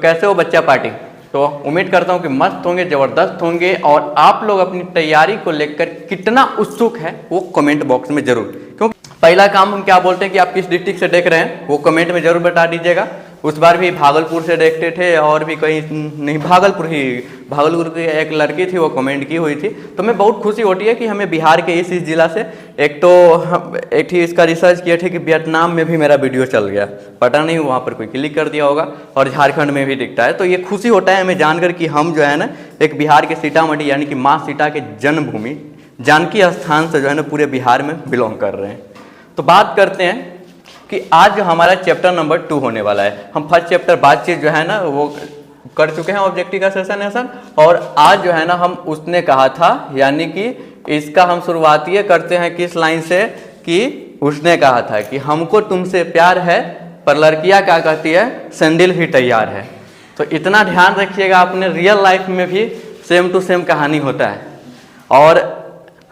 कैसे हो बच्चा पार्टी। तो उम्मीद करता हूँ कि मस्त होंगे, ज़बरदस्त होंगे और आप लोग अपनी तैयारी को लेकर कितना उत्सुक है वो कमेंट बॉक्स में जरूर, क्योंकि पहला काम हम क्या बोलते हैं कि आप किस डिस्ट्रिक्ट से देख रहे हैं वो कमेंट में जरूर बता दीजिएगा। उस बार भी भागलपुर से देखते थे और भी कहीं नहीं, भागलपुर की एक लड़की थी वो कमेंट की हुई थी। तो मैं बहुत खुशी होती है कि हमें बिहार के इस जिला से एक थी इसका रिसर्च किए थे कि वियतनाम में भी मेरा वीडियो चल गया, पता नहीं वहाँ पर कोई क्लिक कर दिया होगा और झारखंड में भी दिखता है। तो ये खुशी होता है हमें जानकर कि हम जो है ना एक बिहार के सीतामढ़ी यानी कि माँ सीता के जन्मभूमि जानकी स्थान से जो है ना पूरे बिहार में बिलोंग कर रहे हैं। तो बात करते हैं कि आज जो हमारा चैप्टर नंबर 2 होने वाला है। हम फर्स्ट चैप्टर बातचीत जो है ना वो कर चुके हैं, ऑब्जेक्टिव का सेशन है सर। और आज जो है ना हम उसने कहा था यानी कि इसका हम शुरुआती करते हैं किस लाइन से कि उसने कहा था कि हमको तुमसे प्यार है पर लड़कियां क्या कहती है, सैंडल ही तैयार है। तो इतना ध्यान रखिएगा, अपने रियल लाइफ में भी सेम टू सेम कहानी होता है। और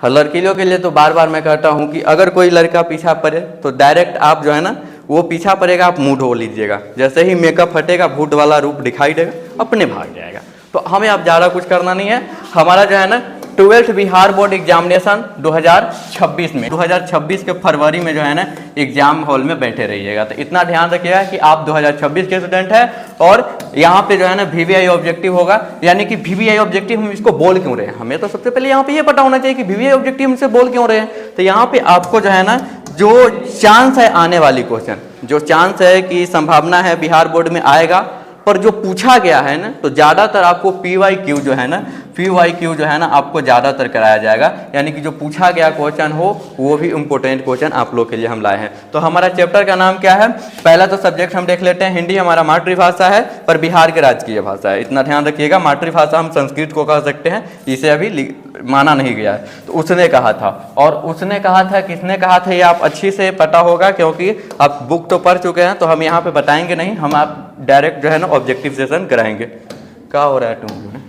लड़कियों के लिए तो बार बार मैं कहता हूँ कि अगर कोई लड़का पीछा पड़े तो डायरेक्ट आप जो है ना वो पीछा पड़ेगा, आप मुंह धो लीजिएगा। जैसे ही मेकअप हटेगा भूत वाला रूप दिखाई देगा, अपने भाग जाएगा। तो हमें अब ज़्यादा कुछ करना नहीं है। हमारा जो है ना 12th बिहार बोर्ड एग्जामिनेशन 2026 में 2026 के फरवरी में जो है ना एग्जाम हॉल में बैठे रहिएगा। तो इतना ध्यान रखिएगा कि आप 2026 के स्टूडेंट हैं और यहाँ पे जो है ना VVI ऑब्जेक्टिव होगा। यानी कि VVI ऑब्जेक्टिव हम इसको बोल क्यों रहे हैं, हमें तो सबसे पहले यहाँ पे ये पता होना चाहिए कि VVI ऑब्जेक्टिव हमसे बोल क्यों रहे हैं। तो यहाँ पे आपको जो है ना जो चांस है आने वाली क्वेश्चन, जो चांस है कि संभावना है बिहार बोर्ड में आएगा, पर जो पूछा गया है ना तो ज़्यादातर आपको PYQ जो है ना आपको ज़्यादातर कराया जाएगा। यानी कि जो पूछा गया क्वेश्चन हो वो भी इम्पोर्टेंट क्वेश्चन आप लोग के लिए हम लाए हैं। तो हमारा चैप्टर का नाम क्या है, पहला तो सब्जेक्ट हम देख लेते हैं। हिंदी हमारा मातृभाषा है पर बिहार की राजकीय भाषा है, इतना ध्यान रखिएगा। मातृभाषा हम संस्कृत को कह सकते हैं, इसे अभी माना नहीं गया है। तो उसने कहा था, और उसने कहा था किसने कहा था ये आप अच्छी से पता होगा क्योंकि आप बुक तो पढ़ चुके हैं। तो हम यहाँ पे बताएंगे नहीं, हम आप डायरेक्ट जो है ना ऑब्जेक्टिव सेशन कराएंगे। क्या हो रहा है तुम जो है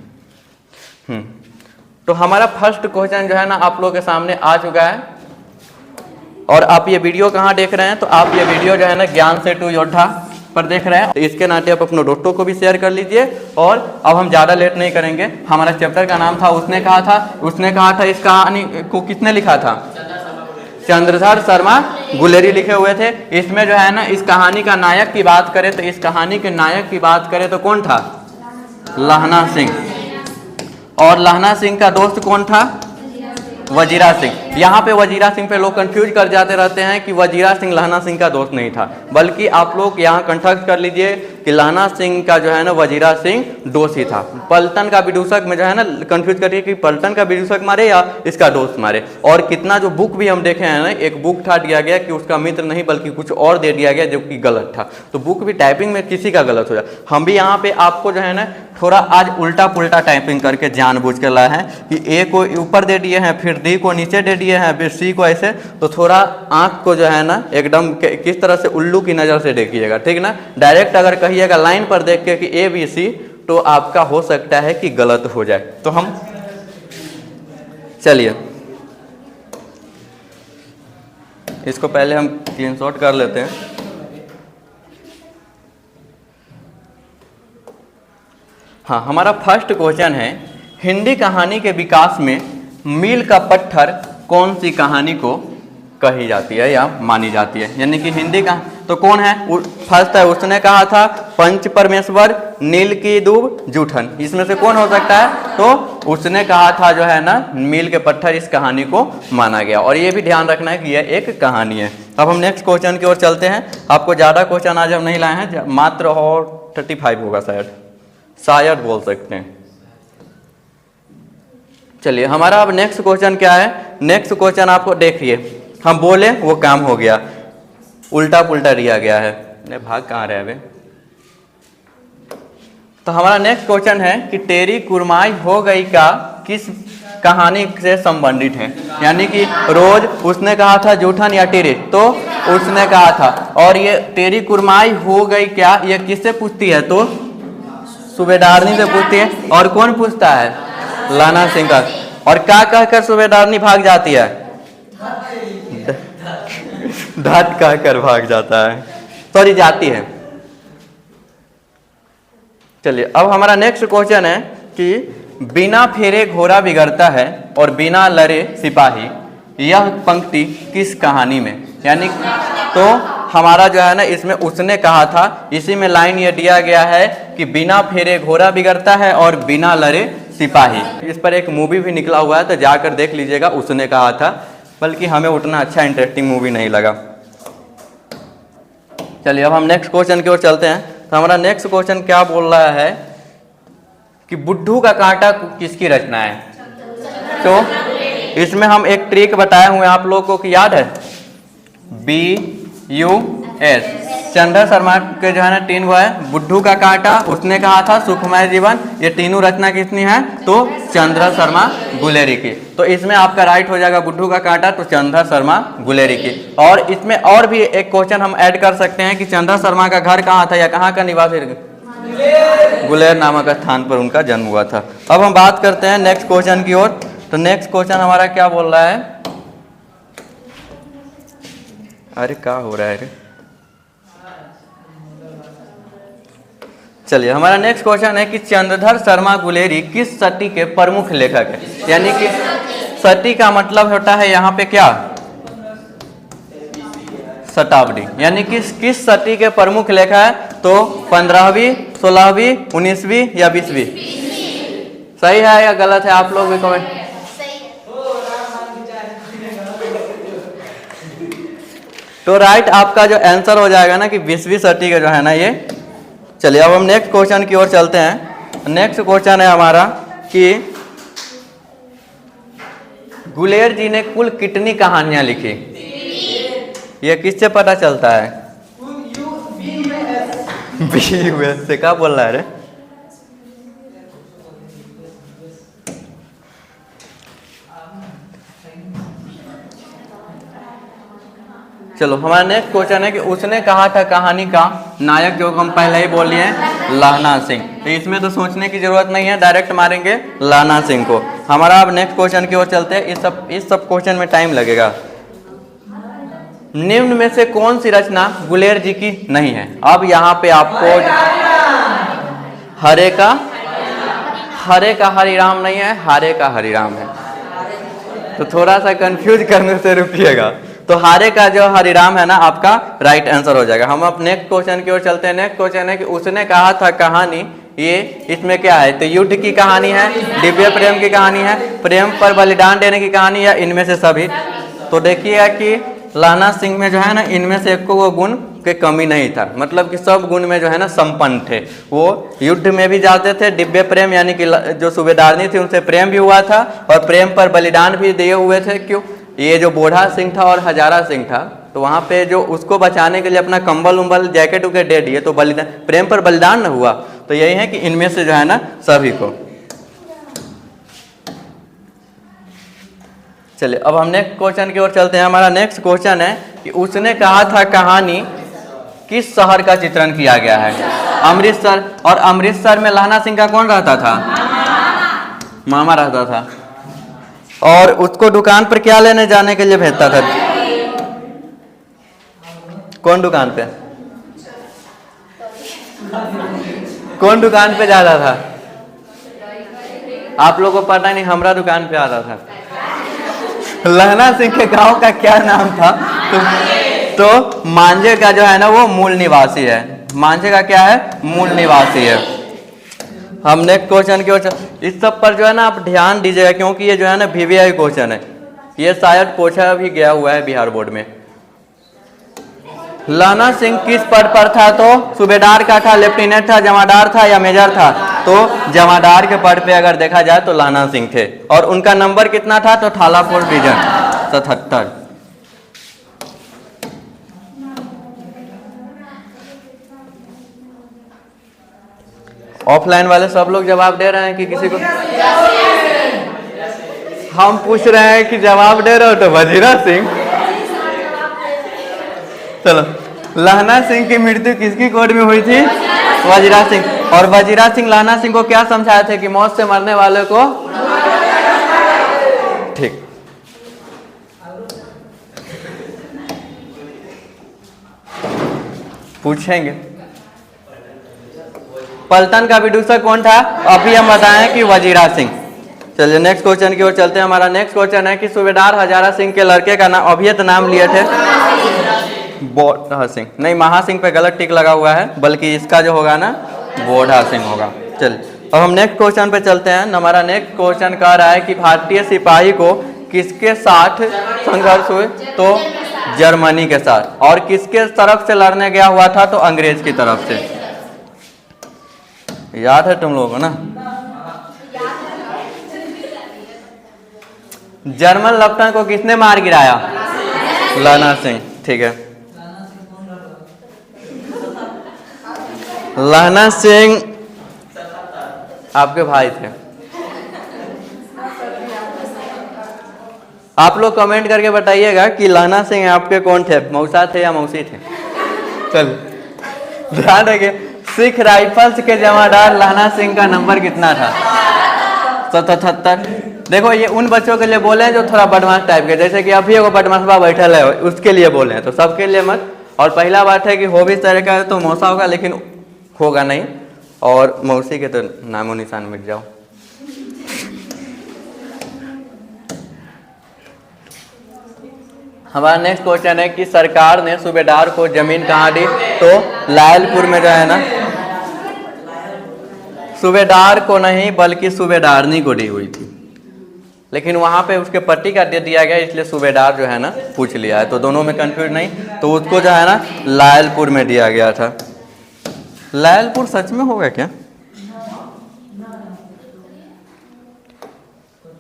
तो हमारा फर्स्ट क्वेश्चन जो है ना आप लोगों के सामने आ चुका है। और आप ये वीडियो कहाँ देख रहे हैं, तो आप ये वीडियो जो है ना ज्ञान सेतु योद्धा पर देख रहे हैं। तो इसके नाते आप अपने दोस्तों को भी शेयर कर लीजिए। और अब हम ज़्यादा लेट नहीं करेंगे। हमारा चैप्टर का नाम था उसने कहा था। इस कहानी को किसने लिखा था, चंद्रशेखर शर्मा गुलेरी लिखे हुए थे। इसमें जो है ना इस कहानी का नायक की बात करें तो इस कहानी के नायक की बात करें तो कौन था, लहना सिंह। और लहना सिंह का दोस्त कौन था, वजीरा सिंह। यहाँ पे वजीरा सिंह पे लोग कंफ्यूज कर जाते रहते हैं कि वजीरा सिंह लहना सिंह का दोस्त नहीं था, बल्कि आप लोग यहाँ कंठस्थ कर लीजिए कि लहना सिंह का जो है ना वजीरा सिंह दोस्त ही था। पलटन का विदूषक में जो है ना कंफ्यूज करिए कि पलटन का विदूषक मारे या इसका दोस्त मारे। और कितना जो बुक भी हम देखे हैं ना, एक बुक था दिया गया कि उसका मित्र नहीं बल्कि कुछ और दे दिया गया जो कि गलत था। तो बुक भी टाइपिंग में किसी का गलत हो जाए। हम भी यहाँ पे आपको जो है ना थोड़ा आज उल्टा पुल्टा टाइपिंग करके जानबूझ कर लाए हैं कि ए को ऊपर दे दिए हैं, फिर डी को नीचे दे दिए हैं, फिर सी को ऐसे। तो थोड़ा आंख को जो है ना एकदम किस तरह से उल्लू की नज़र से देखिएगा, ठीक ना। डायरेक्ट अगर कहिएगा लाइन पर देख के कि ABC तो आपका हो सकता है कि गलत हो जाए। तो हम चलिए इसको पहले हम स्क्रीनशॉट कर लेते हैं। हाँ, हमारा फर्स्ट क्वेश्चन है हिंदी कहानी के विकास में मील का पत्थर कौन सी कहानी को कही जाती है या मानी जाती है। यानी कि हिंदी का तो कौन है, फर्स्ट है उसने कहा था पंच परमेश्वर, नील की दूब, जूठन। इसमें से कौन हो सकता है, तो उसने कहा था जो है ना मील के पत्थर इस कहानी को माना गया। और ये भी ध्यान रखना है कि यह एक कहानी है। अब हम नेक्स्ट क्वेश्चन की ओर चलते हैं। आपको ज़्यादा क्वेश्चन आज हम नहीं लाए हैं, मात्र और 35 होगा शायद बोल सकते हैं। चलिए हमारा अब नेक्स्ट क्वेश्चन क्या है। नेक्स्ट क्वेश्चन आपको देखिए, हम बोले वो काम हो गया, उल्टा पुल्टा दिया गया है। भाग कहाँ रहे अबे। तो हमारा नेक्स्ट क्वेश्चन है कि तेरी कुरमाई हो गई का किस कहानी से संबंधित है। यानी कि रोज उसने कहा था जूठन या टिरी, तो उसने कहा था। और ये तेरी कुरमाई हो गई क्या ये किससे पूछती है, तो सूबेदारनी से पूछती है। और कौन पूछता है, लहना सिंह का। और क्या कहकर सूबेदारनी भाग जाती है, धत कहकर भाग जाता है, सॉरी जाती है। चलिए अब हमारा नेक्स्ट क्वेश्चन है कि बिना फेरे घोड़ा बिगड़ता है और बिना लड़े सिपाही, यह पंक्ति किस कहानी में, यानी तो हमारा जो है ना इसमें उसने कहा था, इसी में लाइन ये दिया गया है कि बिना फेरे घोड़ा बिगड़ता है और बिना लड़े सिपाही। इस पर एक मूवी भी निकला हुआ है, तो जाकर देख लीजिएगा, उसने कहा था, बल्कि हमें उतना अच्छा इंटरेस्टिंग मूवी नहीं लगा। चलिए अब हम नेक्स्ट क्वेश्चन की ओर चलते हैं। तो हमारा नेक्स्ट क्वेश्चन क्या बोल रहा है कि बुड्ढू का कांटा किसकी रचना है। तो इसमें हम एक ट्रिक बताए हुए हैं आप लोगों को, याद है, BUS, चंद्र शर्मा के जो है ना 3 वो है, बुड्ढू का कांटा, उसने कहा था, सुखमय जीवन, ये तीनों रचना किसनी है, तो चंद्र शर्मा गुलेरी की। तो इसमें आपका राइट हो जाएगा बुड्ढू का कांटा, तो चंद्र शर्मा गुलेरी की। और इसमें और भी एक क्वेश्चन हम ऐड कर सकते हैं कि चंद्र शर्मा का घर कहाँ था या कहाँ का निवासी, गुलेर नामक स्थान पर उनका जन्म हुआ था। अब हम बात करते हैं नेक्स्ट क्वेश्चन की ओर। तो नेक्स्ट क्वेश्चन हमारा क्या बोल रहा है, अरे क्या हो रहा है रे, चलिए हमारा नेक्स्ट क्वेश्चन है कि चंद्रधर शर्मा गुलेरी किस सती के प्रमुख लेखक है, यानी कि सती का मतलब होता है यहाँ पे क्या, शताब्दी, यानी कि किस सती के प्रमुख लेखक है, तो 15वीं, 16वीं, 19वीं या 20वीं। सही है या गलत है, आप लोग भी कमेंट। तो राइट आपका जो आंसर हो जाएगा ना कि 20वीं सदी का जो है ना ये। चलिए अब हम नेक्स्ट क्वेश्चन की ओर चलते हैं। नेक्स्ट क्वेश्चन है हमारा कि गुलेर जी ने कुल कितनी कहानियां लिखी, ये किससे पता चलता है, BUS से। क्या बोल रहा है रे, चलो हमारा नेक्स्ट क्वेश्चन है कि उसने कहा था कहानी का नायक, जो हम पहले ही बोल लिए लहना सिंह। तो इसमें तो सोचने की जरूरत नहीं है, डायरेक्ट मारेंगे लहना सिंह को। हमारा अब नेक्स्ट क्वेश्चन की ओर चलते हैं। इस सब क्वेश्चन में टाइम लगेगा। निम्न में से कौन सी रचना गुलेर जी की नहीं है। अब यहाँ पे आपको हरे का हरिराम नहीं है, हारे का हरिराम है, तो थोड़ा सा कंफ्यूज करने से रुकिएगा। तो हारे का जो हरिराम है ना आपका राइट आंसर हो जाएगा। हम अब नेक्स्ट क्वेश्चन की ओर चलते हैं। नेक्स्ट क्वेश्चन है कि उसने कहा था कहानी, ये इसमें क्या है, तो युद्ध की कहानी है, दिव्य प्रेम की कहानी है, प्रेम पर बलिदान देने की कहानी, या इनमें से सभी। तो देखिएगा कि लहना सिंह में जो है ना इनमें से एक को वो गुण के कमी नहीं था, मतलब कि सब गुण में जो है ना संपन्न थे। वो युद्ध में भी जाते थे, दिव्य प्रेम यानी कि जो सूबेदारनी थी उनसे प्रेम भी हुआ था, और प्रेम पर बलिदान भी दिए हुए थे। क्यों, ये जो बोढ़ा सिंह था और हजारा सिंह था, तो वहाँ पे जो उसको बचाने के लिए अपना कंबल उम्बल जैकेट उकेट दे दिए, तो बलिदान, प्रेम पर बलिदान न हुआ। तो यही है कि इनमें से जो है ना सभी को। चलिए अब हम नेक्स्ट क्वेश्चन की ओर चलते हैं। हमारा नेक्स्ट क्वेश्चन है कि उसने कहा था कहानी किस शहर का चित्रण किया गया है। अमृतसर। और अमृतसर में लहना सिंह का कौन रहता था, मामा रहता था। और उसको दुकान पर क्या लेने जाने के लिए भेजता था, कौन दुकान पे, कौन दुकान पे जाता था, आप लोगों को पता नहीं, हमरा दुकान पे आता था। लहना सिंह के गांव का क्या नाम था, तो मांझे का जो है ना वो मूल निवासी है। मांझे का क्या है, मूल निवासी है। हम नेक्स्ट क्वेश्चन की ओर, इस सब पर जो है ना आप ध्यान दीजिएगा, क्योंकि ये जो है ना VVI क्वेश्चन है, ये शायद पूछा भी गया हुआ है बिहार बोर्ड में। लहना सिंह किस पद पर था, तो सूबेदार का था, लेफ्टिनेंट था, जमादार था या मेजर था, तो जमादार के पद पे अगर देखा जाए तो लहना सिंह थे। और उनका नंबर कितना था, तो थालापुर डिवीजन 77। ऑफलाइन वाले सब लोग जवाब दे रहे हैं कि किसी को, हम पूछ रहे हैं कि जवाब दे रहे हो तो वजीरा सिंह। चलो, लहना सिंह की मृत्यु किसकी कोर्ट में हुई थी, वजीरा सिंह। और वजीरा सिंह लहना सिंह को क्या समझाए थे कि मौत से मरने वाले को, ठीक। पूछेंगे पलटन का विदूषक कौन था? अभी हम बताएं कि वजीरा सिंह। चलिए नेक्स्ट क्वेश्चन की ओर चलते हैं। हमारा नेक्स्ट क्वेश्चन है कि सूबेदार हजारा सिंह के लड़के का नाम, अभी तो नाम लिए थे बोढ़ा सिंह, नहीं महासिंह पे गलत टिक लगा हुआ है, बल्कि इसका जो होगा ना बोढ़ा सिंह होगा। चलिए अब हम नेक्स्ट क्वेश्चन पे चलते हैं। हमारा नेक्स्ट क्वेश्चन कह रहा है कि भारतीय सिपाही को किसके साथ संघर्ष हुए? तो जर्मनी के साथ। और किसके तरफ से लड़ने गया हुआ था? तो अंग्रेज की तरफ से। याद है तुम लोगों को ना? जर्मन लफ्टन को किसने मार गिराया? लाना सिंह। ठीक है, लाना सिंह आपके भाई थे। आप लोग कमेंट करके बताइएगा कि लाना सिंह आपके कौन थे, मौसा थे या मौसी थे? चल ध्यान रखिए, सिख राइफल्स के जमादार लाना सिंह का नंबर कितना था? 77। देखो ये उन बच्चों के लिए बोले हैं जो थोड़ा बदमाश टाइप के, जैसे कि अभी एगो बदमाशबा बैठल है उसके लिए बोले हैं, तो सबके लिए मत। और पहला बात है कि हो भी इस तरह का है तो मौसा होगा, लेकिन होगा नहीं, और मौसी के तो नामो निशान मिट जाओ। हमारा नेक्स्ट क्वेश्चन है कि सरकार ने सूबेदार को जमीन कहाँ दी? तो लायलपुर में जो है ना, सूबेदार को नहीं बल्कि सूबेदारनी को दी हुई थी, लेकिन वहां पे उसके पट्टी का दे दिया गया, इसलिए सूबेदार जो है ना पूछ लिया है, तो दोनों में कंफ्यूज नहीं, तो उसको जो है ना लायलपुर में दिया गया था। लायलपुर सच में होगा क्या?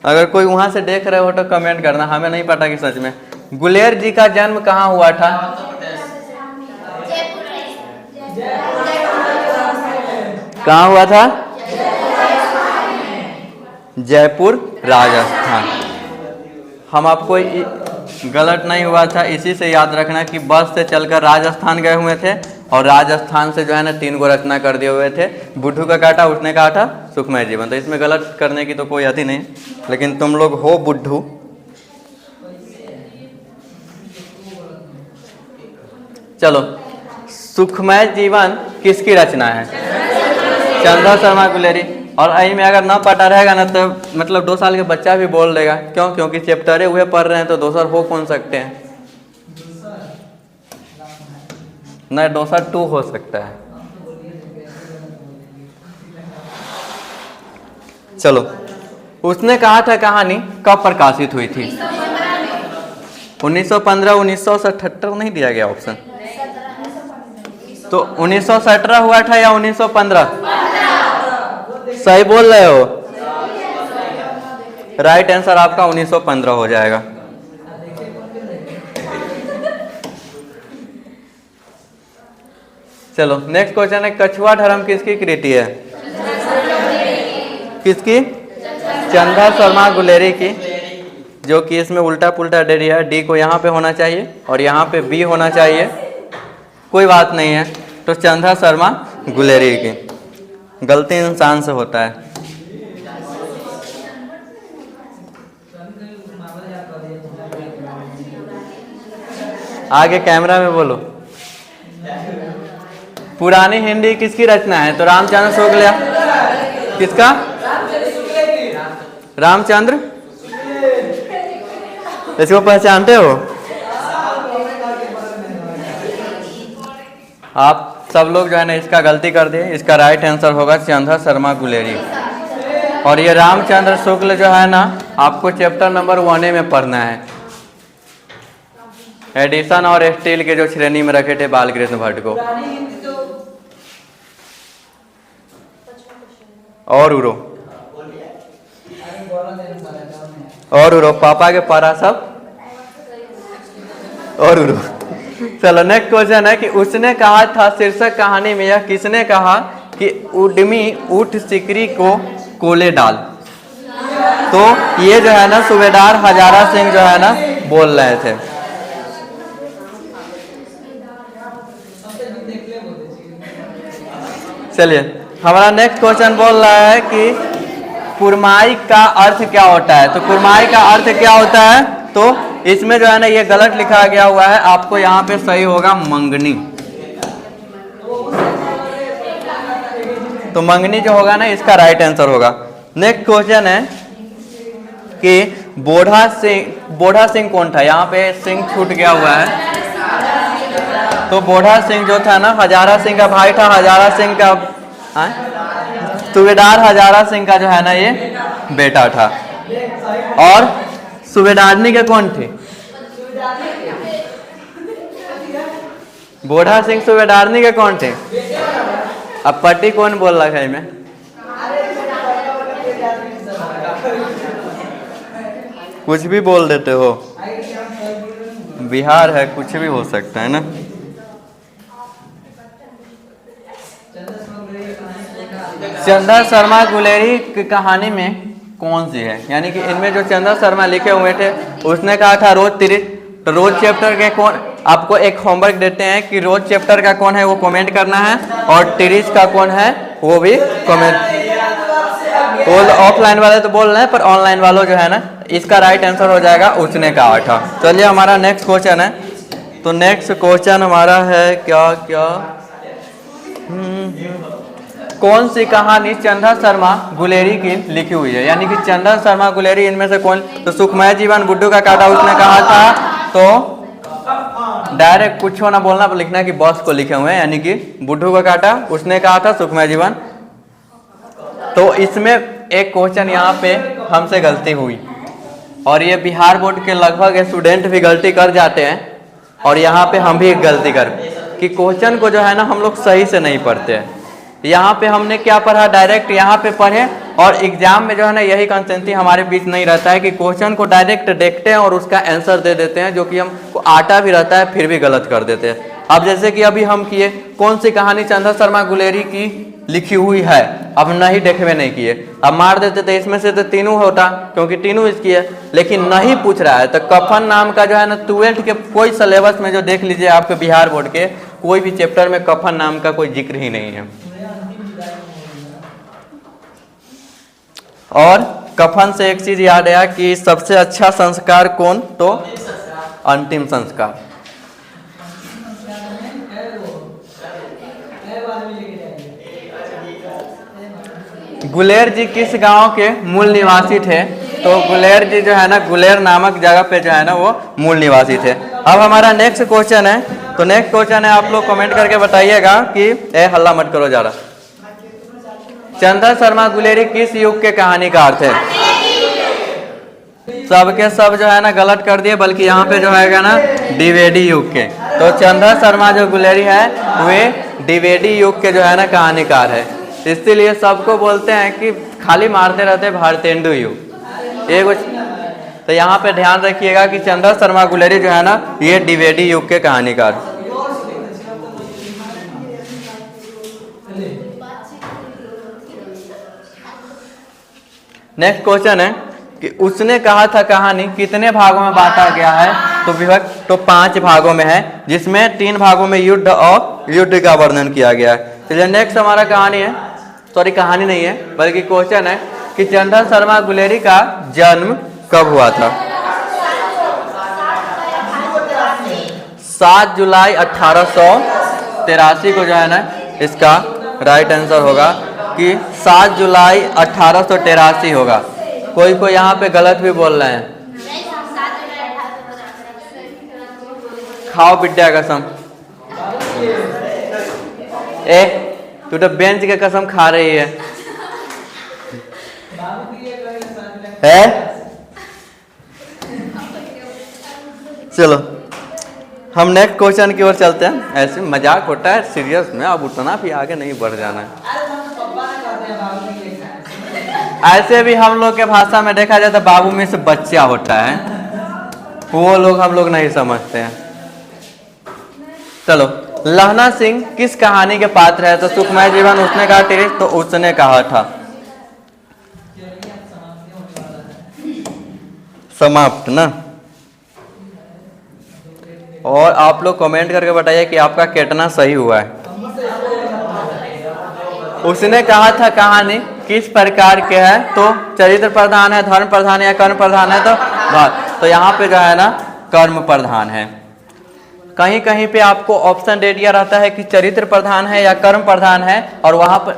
अगर कोई वहां से देख रहे हो तो कमेंट करना, हमें नहीं पता कि सच में। गुलेर जी का जन्म कहाँ हुआ था? कहाँ हुआ था? जयपुर राजस्थान। हम आपको गलत नहीं हुआ था, इसी से याद रखना कि बस से चलकर राजस्थान गए हुए थे, और राजस्थान से जो है ना 3 गो रचना कर दिए हुए थे। बुद्धू का काटा, उसने कहा था सुखमय जीवन, तो इसमें गलत करने की तो कोई अति नहीं, लेकिन तुम लोग हो बुद्धू। चलो, सुखमय जीवन किसकी रचना है? चंद्र शर्मा गुलेरी। और यही में अगर ना पता रहेगा ना तो मतलब 2 साल के बच्चा भी बोल देगा, क्यों? क्योंकि चैप्टरे हुए पढ़ रहे हैं, तो दोसर हो कौन सकते हैं? नहीं, दोसर 2 हो सकता है। चलो, उसने कहा था कहानी कब प्रकाशित हुई थी? 1915, 1978 नहीं दिया गया ऑप्शन, तो 1917 हुआ था या 1915? सही बोल रहे हो? राइट आंसर आपका 1915 हो जाएगा। चलो नेक्स्ट क्वेश्चन है, कछुआ धर्म किसकी कृति है? किसकी? चंद्र शर्मा गुलेरी की, जो कि इसमें उल्टा पुल्टा दे दिया है। डी को यहाँ पे होना चाहिए और यहाँ पे बी होना चाहिए, कोई बात नहीं है। तो चंद्र शर्मा गुलेरी की, गलती इंसान से होता है। आगे कैमरा में बोलो। पुरानी हिंदी किसकी रचना है? तो रामचंद्र शुक्ल। किसका? रामचंद्र। इसको पहचानते हो आप? सब लोग जो है ना इसका गलती कर दिए। इसका राइट आंसर होगा चंद्र शर्मा गुलेरी। और ये रामचंद्र शुक्ल जो है ना, आपको चैप्टर नंबर 1 में पढ़ना है। एडिशन और स्टील के जो श्रेणी में रखे थे बालकृष्ण भट्ट को। और उरो पापा के पारा सब और उरो। चलो नेक्स्ट क्वेश्चन है कि उसने कहा था, शीर्षक कहानी में यह किसने कहा कि उद्यमी ऊठ सिकरी को कोले डाल? तो ये जो है ना सूबेदार हजारा सिंह जो है ना बोल रहे थे। चलिए हमारा नेक्स्ट क्वेश्चन बोल रहा है कि कुरमाई का अर्थ क्या होता है? तो कुरमाई का अर्थ क्या होता है? तो इसमें जो है ना ये गलत लिखा गया हुआ है, आपको यहाँ पे सही होगा मंगनी। तो मंगनी जो होगा ना इसका राइट आंसर होगा। नेक्स्ट क्वेश्चन है कि बोढ़ा सिंह कौन था? यहाँ पे सिंह छूट गया हुआ है। तो बोढ़ा सिंह जो था ना हजारा सिंह का भाई था। हजारा सिंह का सूबेदार हजारा सिंह का जो है ना ये बेटा था। और सूबेदारनी के कौन थे? बोढ़ा सिंह सूबेदारनी के कौन थे? अब पट्टी कौन बोल रहा है मैं? कुछ भी बोल देते हो, बिहार है, कुछ भी हो सकता है ना। चंदा शर्मा गुलेरी की कहानी में कौन सी है? यानी कि इनमें जो चंदा शर्मा लिखे हुए थे उसने कहा था रोज तिरिस। तो रोज चैप्टर के कौन? आपको एक होमवर्क देते हैं कि रोज चैप्टर का कौन है वो कमेंट करना है, और तिरिस का कौन है वो भी कमेंट। वो ऑफलाइन वाले तो बोल रहे हैं, पर ऑनलाइन वालों जो है ना इसका राइट आंसर हो जाएगा उसने कहा था। चलिए हमारा नेक्स्ट क्वेश्चन है। तो नेक्स्ट क्वेश्चन हमारा है क्या कौन सी कहानी चंदा शर्मा गुलेरी की लिखी हुई है? यानी कि चंदा शर्मा गुलेरी इनमें से कौन? तो सुखमय जीवन, गुड्डू का काटा उसने कहा था। तो डायरेक्ट कुछ ना बोलना, पर लिखना कि बॉस को लिखे हुए हैं, यानी कि बुड्ढू का काटा उसने कहा था, सुखमय जीवन। तो इसमें एक क्वेश्चन यहाँ पे हमसे गलती हुई, और ये बिहार बोर्ड के लगभग स्टूडेंट भी गलती कर जाते हैं, और यहाँ पे हम भी एक गलती कर कि क्वेश्चन को जो है ना हम लोग सही से नहीं पढ़ते हैं। यहाँ पे हमने क्या पढ़ा, डायरेक्ट यहाँ पे पढ़े, और एग्जाम में जो है ना यही कंसेंसी हमारे बीच नहीं रहता है कि क्वेश्चन को डायरेक्ट देखते हैं और उसका आंसर दे देते हैं, जो कि हमको आता भी रहता है फिर भी गलत कर देते हैं। अब जैसे कि अभी हम किए, कौन सी कहानी चंदा शर्मा गुलेरी की लिखी हुई है, अब नहीं देखवे नहीं किए, अब मार देते थे इसमें से तो तीनों होता, क्योंकि तीनों इसकी है, लेकिन नहीं पूछ रहा है। तो कफन नाम का जो है ना 12th के कोई सिलेबस में जो देख लीजिए आपके बिहार बोर्ड के कोई भी चैप्टर में कफन नाम का कोई जिक्र ही नहीं है। और कफन से एक चीज याद आया कि सबसे अच्छा संस्कार कौन? तो अंतिम संस्कार। गुलेर जी किस गांव के मूल निवासी थे? तो गुलेर जी जो है ना गुलेर नामक जगह पे जो है ना वो मूल निवासी थे। अब हमारा नेक्स्ट क्वेश्चन है। तो नेक्स्ट क्वेश्चन है, आप लोग कमेंट करके बताइएगा कि हल्ला मत करो ज़्यादा। चंदा शर्मा गुलेरी किस युग के कहानीकार थे? सबके सब जो है ना गलत कर दिए, बल्कि यहाँ पे जो है ना द्विवेदी युग के। तो चंदा शर्मा जो गुलेरी है वे द्विवेदी युग के जो है ना कहानीकार है, इसीलिए सबको बोलते हैं कि खाली मारते रहते भारतेंदु युग ये कुछ। तो यहाँ पे ध्यान रखिएगा कि चंदा शर्मा गुलेरी जो है ना ये द्विवेदी युग के कहानीकार। नेक्स्ट क्वेश्चन है कि उसने कहा था कहानी कितने भागों में बांटा गया है? तो विभक्त तो 5 भागों में है, जिसमें 3 भागों में युद्ध और युद्ध का वर्णन किया गया है। चलिए नेक्स्ट हमारा कहानी है, सॉरी कहानी नहीं है बल्कि क्वेश्चन है कि चंदा शर्मा गुलेरी का जन्म कब हुआ था? 7 जुलाई 1883 को जो है ना इसका राइट आंसर होगा कि 7 जुलाई 1883 होगा। कोई यहाँ पे गलत भी बोल रहे हैं। खाओ विद्या कसम। तू तो बेंच के कसम खा रही है? चलो हम नेक्स्ट क्वेश्चन की ओर चलते हैं। ऐसे मजाक होता है, सीरियस में अब उतना भी आगे नहीं बढ़ जाना है। ऐसे भी हम लोग के भाषा में देखा जाए तो बाबू में से बच्चा होता है, वो लोग हम लोग नहीं समझते हैं। चलो लहना सिंह किस कहानी के पात्र है? तो सुखमय जीवन उसने कहा तिरिस, तो उसने कहा था। समाप्त ना। और आप लोग कमेंट करके बताइए कि आपका कितना सही हुआ है। उसने कहा था कहानी किस प्रकार के है? तो चरित्र प्रधान है, धर्म प्रधान है या कर्म प्रधान है? तो यहाँ पे जो है ना कर्म प्रधान है। कहीं कहीं पे आपको ऑप्शन दे दिया रहता है कि चरित्र प्रधान है या कर्म प्रधान है, और वहां पर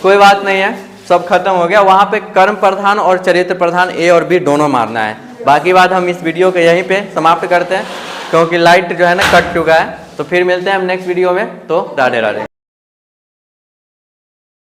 कोई बात नहीं है, सब खत्म हो गया। वहाँ पे कर्म प्रधान और चरित्र प्रधान ए और बी दोनों मारना है। बाकी बात हम इस वीडियो को यहीं पे समाप्त करते हैं, क्योंकि लाइट जो है ना कट चुका है। तो फिर मिलते हैं हम नेक्स्ट वीडियो में। तो राधे राधे।